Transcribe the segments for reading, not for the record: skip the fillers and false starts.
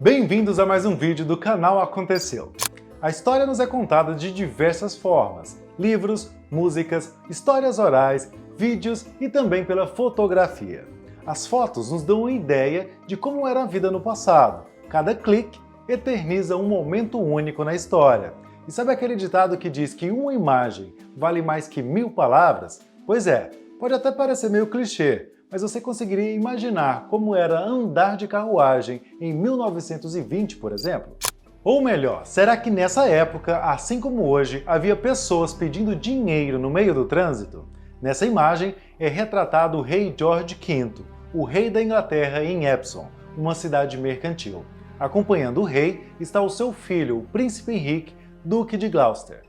Bem-vindos a mais um vídeo do canal Aconteceu. A história nos é contada de diversas formas: livros, músicas, histórias orais, vídeos e também pela fotografia. As fotos nos dão uma ideia de como era a vida no passado. Cada clique eterniza um momento único na história. E sabe aquele ditado que diz que uma imagem vale mais que 1000 palavras? Pois é, pode até parecer meio clichê, mas você conseguiria imaginar como era andar de carruagem em 1920, por exemplo? Ou melhor, será que nessa época, assim como hoje, havia pessoas pedindo dinheiro no meio do trânsito? Nessa imagem é retratado o rei George V, o rei da Inglaterra em Epsom, uma cidade mercantil. Acompanhando o rei está o seu filho, o príncipe Henrique, duque de Gloucester.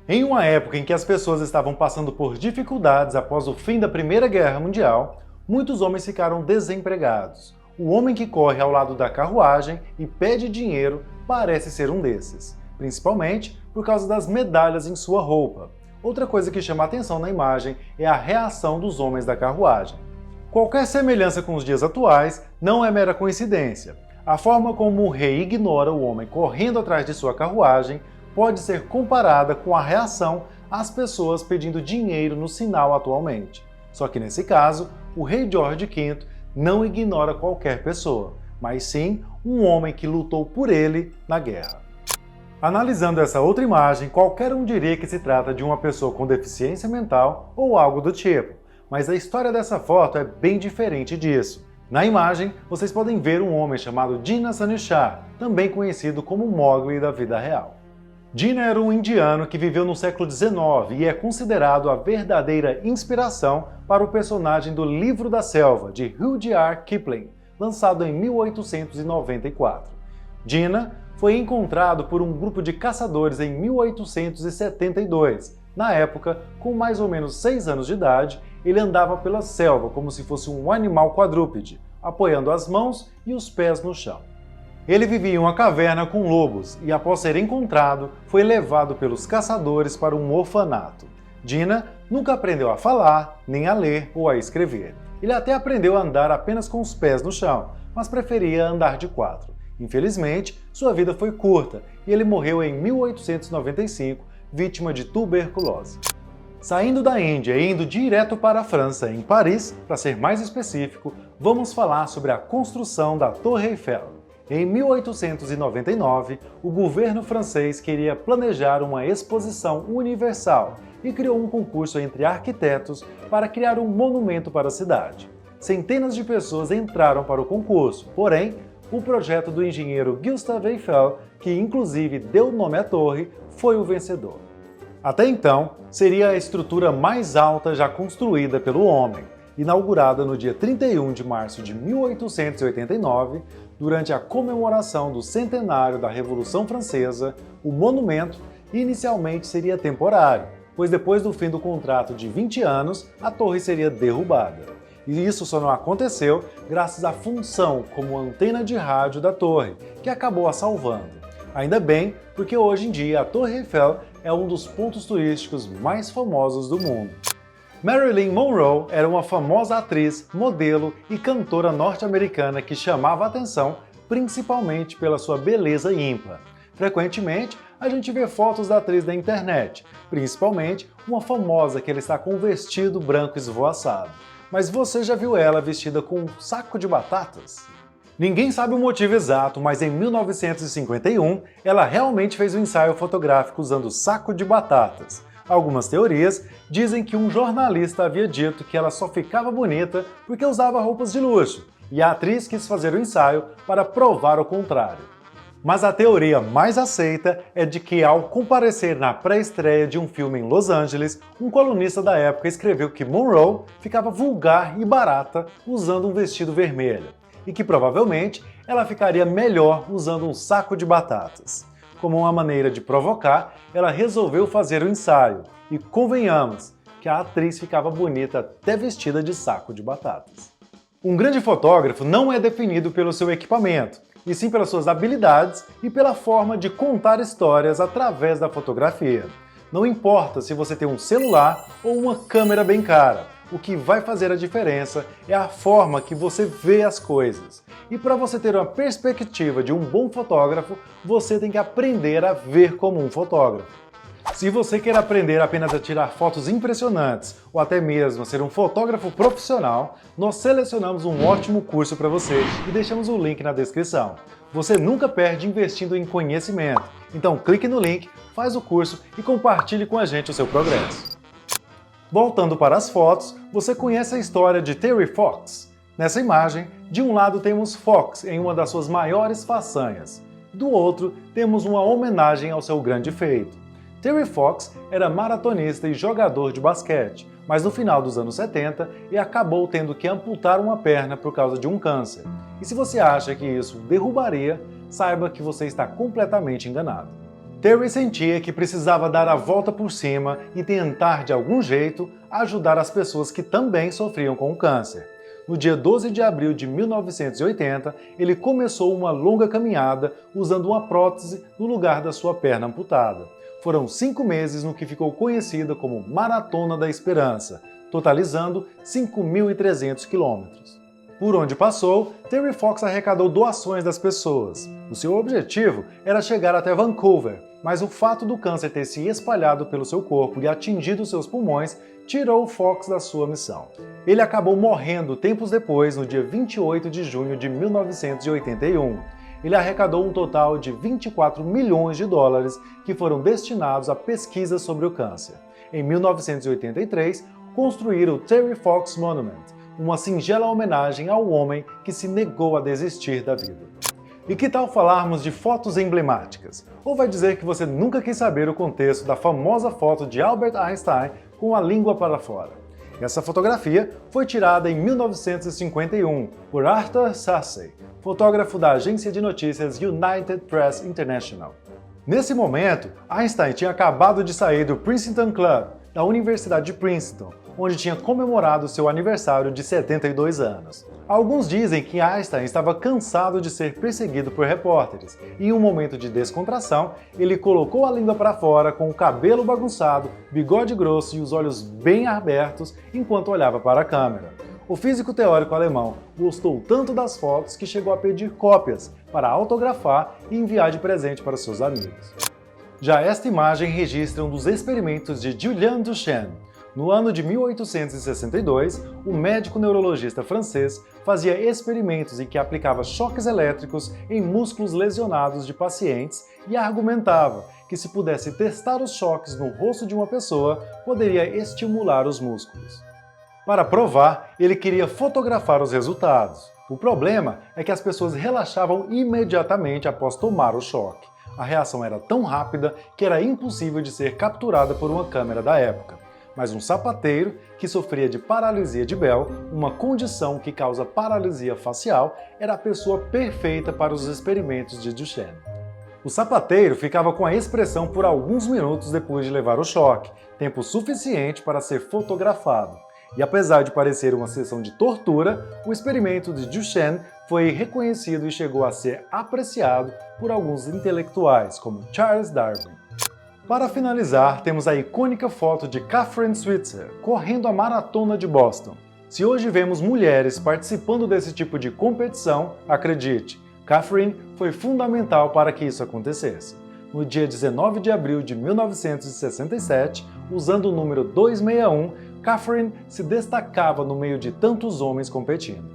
Em uma época em que as pessoas estavam passando por dificuldades após o fim da Primeira Guerra Mundial, muitos homens ficaram desempregados. O homem que corre ao lado da carruagem e pede dinheiro parece ser um desses, principalmente por causa das medalhas em sua roupa. Outra coisa que chama a atenção na imagem é a reação dos homens da carruagem. Qualquer semelhança com os dias atuais não é mera coincidência. A forma como o rei ignora o homem correndo atrás de sua carruagem pode ser comparada com a reação às pessoas pedindo dinheiro no sinal atualmente. Só que nesse caso, o rei George V não ignora qualquer pessoa, mas sim um homem que lutou por ele na guerra. Analisando essa outra imagem, qualquer um diria que se trata de uma pessoa com deficiência mental ou algo do tipo, mas a história dessa foto é bem diferente disso. Na imagem, vocês podem ver um homem chamado Jinnah Sani Shah, também conhecido como Mowgli da vida real. Jinnah era um indiano que viveu no século XIX e é considerado a verdadeira inspiração para o personagem do Livro da Selva, de Rudyard Kipling, lançado em 1894. Jinnah foi encontrado por um grupo de caçadores em 1872. Na época, com mais ou menos 6 anos de idade, ele andava pela selva como se fosse um animal quadrúpede, apoiando as mãos e os pés no chão. Ele vivia em uma caverna com lobos e, após ser encontrado, foi levado pelos caçadores para um orfanato. Jinnah nunca aprendeu a falar, nem a ler ou a escrever. Ele até aprendeu a andar apenas com os pés no chão, mas preferia andar de 4. Infelizmente, sua vida foi curta e ele morreu em 1895, vítima de tuberculose. Saindo da Índia e indo direto para a França, em Paris, para ser mais específico, vamos falar sobre a construção da Torre Eiffel. Em 1899, o governo francês queria planejar uma exposição universal e criou um concurso entre arquitetos para criar um monumento para a cidade. Centenas de pessoas entraram para o concurso, porém, o projeto do engenheiro Gustave Eiffel, que inclusive deu nome à torre, foi o vencedor. Até então, seria a estrutura mais alta já construída pelo homem. Inaugurada no dia 31 de março de 1889, durante a comemoração do centenário da Revolução Francesa, o monumento inicialmente seria temporário, pois depois do fim do contrato de 20 anos, a torre seria derrubada. E isso só não aconteceu graças à função como antena de rádio da torre, que acabou a salvando. Ainda bem, porque hoje em dia a Torre Eiffel é um dos pontos turísticos mais famosos do mundo. Marilyn Monroe era uma famosa atriz, modelo e cantora norte-americana que chamava a atenção principalmente pela sua beleza ímpar. Frequentemente, a gente vê fotos da atriz na internet, principalmente uma famosa que ela está com um vestido branco esvoaçado. Mas você já viu ela vestida com um saco de batatas? Ninguém sabe o motivo exato, mas em 1951, ela realmente fez um ensaio fotográfico usando saco de batatas. Algumas teorias dizem que um jornalista havia dito que ela só ficava bonita porque usava roupas de luxo, e a atriz quis fazer o ensaio para provar o contrário. Mas a teoria mais aceita é de que, ao comparecer na pré-estreia de um filme em Los Angeles, um colunista da época escreveu que Monroe ficava vulgar e barata usando um vestido vermelho, e que provavelmente ela ficaria melhor usando um saco de batatas. Como uma maneira de provocar, ela resolveu fazer o ensaio, e convenhamos que a atriz ficava bonita até vestida de saco de batatas. Um grande fotógrafo não é definido pelo seu equipamento, e sim pelas suas habilidades e pela forma de contar histórias através da fotografia. Não importa se você tem um celular ou uma câmera bem cara, o que vai fazer a diferença é a forma que você vê as coisas. E para você ter uma perspectiva de um bom fotógrafo, você tem que aprender a ver como um fotógrafo. Se você quer aprender apenas a tirar fotos impressionantes ou até mesmo a ser um fotógrafo profissional, nós selecionamos um ótimo curso para você e deixamos o link na descrição. Você nunca perde investindo em conhecimento, então clique no link, faz o curso e compartilhe com a gente o seu progresso. Voltando para as fotos, você conhece a história de Terry Fox. Nessa imagem, de um lado temos Fox em uma das suas maiores façanhas, do outro temos uma homenagem ao seu grande feito. Terry Fox era maratonista e jogador de basquete, mas no final dos anos 70 ele acabou tendo que amputar uma perna por causa de um câncer. E se você acha que isso derrubaria, saiba que você está completamente enganado. Terry sentia que precisava dar a volta por cima e tentar, de algum jeito, ajudar as pessoas que também sofriam com o câncer. No dia 12 de abril de 1980, ele começou uma longa caminhada usando uma prótese no lugar da sua perna amputada. Foram 5 meses no que ficou conhecida como Maratona da Esperança, totalizando 5.300 quilômetros. Por onde passou, Terry Fox arrecadou doações das pessoas. O seu objetivo era chegar até Vancouver, mas o fato do câncer ter se espalhado pelo seu corpo e atingido seus pulmões tirou Fox da sua missão. Ele acabou morrendo tempos depois, no dia 28 de junho de 1981. Ele arrecadou um total de 24 milhões de dólares que foram destinados a pesquisas sobre o câncer. Em 1983, construíram o Terry Fox Monument, uma singela homenagem ao homem que se negou a desistir da vida. E que tal falarmos de fotos emblemáticas? Ou vai dizer que você nunca quis saber o contexto da famosa foto de Albert Einstein com a língua para fora? Essa fotografia foi tirada em 1951 por Arthur Sassey, fotógrafo da agência de notícias United Press International. Nesse momento, Einstein tinha acabado de sair do Princeton Club, da Universidade de Princeton, onde tinha comemorado seu aniversário de 72 anos. Alguns dizem que Einstein estava cansado de ser perseguido por repórteres, e em um momento de descontração, ele colocou a língua para fora com o cabelo bagunçado, bigode grosso e os olhos bem abertos enquanto olhava para a câmera. O físico teórico alemão gostou tanto das fotos que chegou a pedir cópias para autografar e enviar de presente para seus amigos. Já esta imagem registra um dos experimentos de Julian Duchenne. No ano de 1862, o médico neurologista francês fazia experimentos em que aplicava choques elétricos em músculos lesionados de pacientes e argumentava que se pudesse testar os choques no rosto de uma pessoa, poderia estimular os músculos. Para provar, ele queria fotografar os resultados. O problema é que as pessoas relaxavam imediatamente após tomar o choque. A reação era tão rápida que era impossível de ser capturada por uma câmera da época. Mas um sapateiro, que sofria de paralisia de Bell, uma condição que causa paralisia facial, era a pessoa perfeita para os experimentos de Duchenne. O sapateiro ficava com a expressão por alguns minutos depois de levar o choque, tempo suficiente para ser fotografado. E apesar de parecer uma sessão de tortura, o experimento de Duchenne foi reconhecido e chegou a ser apreciado por alguns intelectuais, como Charles Darwin. Para finalizar, temos a icônica foto de Kathrine Switzer correndo a Maratona de Boston. Se hoje vemos mulheres participando desse tipo de competição, acredite, Kathrine foi fundamental para que isso acontecesse. No dia 19 de abril de 1967, usando o número 261, Kathrine se destacava no meio de tantos homens competindo.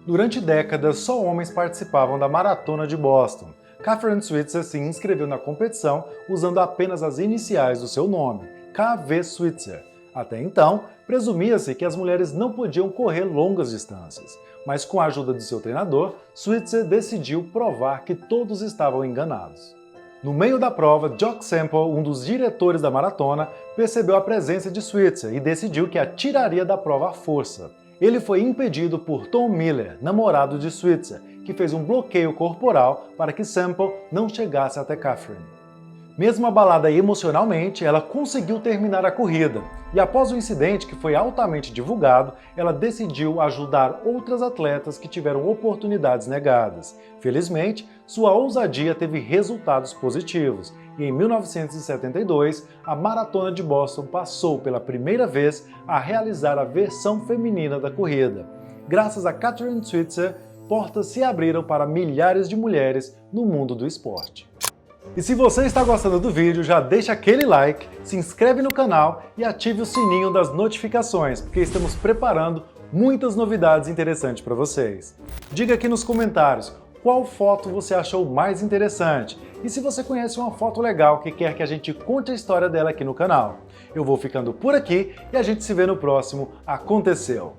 Durante décadas, só homens participavam da Maratona de Boston. Kathrine Switzer se inscreveu na competição usando apenas as iniciais do seu nome, KV Switzer. Até então, presumia-se que as mulheres não podiam correr longas distâncias, mas com a ajuda de seu treinador, Switzer decidiu provar que todos estavam enganados. No meio da prova, Jock Semple, um dos diretores da maratona, percebeu a presença de Switzer e decidiu que a tiraria da prova à força. Ele foi impedido por Tom Miller, namorado de Switzer, que fez um bloqueio corporal para que Semple não chegasse até Kathrine. Mesmo abalada emocionalmente, ela conseguiu terminar a corrida. E após o incidente, que foi altamente divulgado, ela decidiu ajudar outras atletas que tiveram oportunidades negadas. Felizmente, sua ousadia teve resultados positivos. E em 1972, a Maratona de Boston passou pela primeira vez a realizar a versão feminina da corrida. Graças a Kathrine Switzer, portas se abriram para milhares de mulheres no mundo do esporte. E se você está gostando do vídeo, já deixa aquele like, se inscreve no canal e ative o sininho das notificações, porque estamos preparando muitas novidades interessantes para vocês. Diga aqui nos comentários qual foto você achou mais interessante e se você conhece uma foto legal que quer que a gente conte a história dela aqui no canal. Eu vou ficando por aqui e a gente se vê no próximo Aconteceu!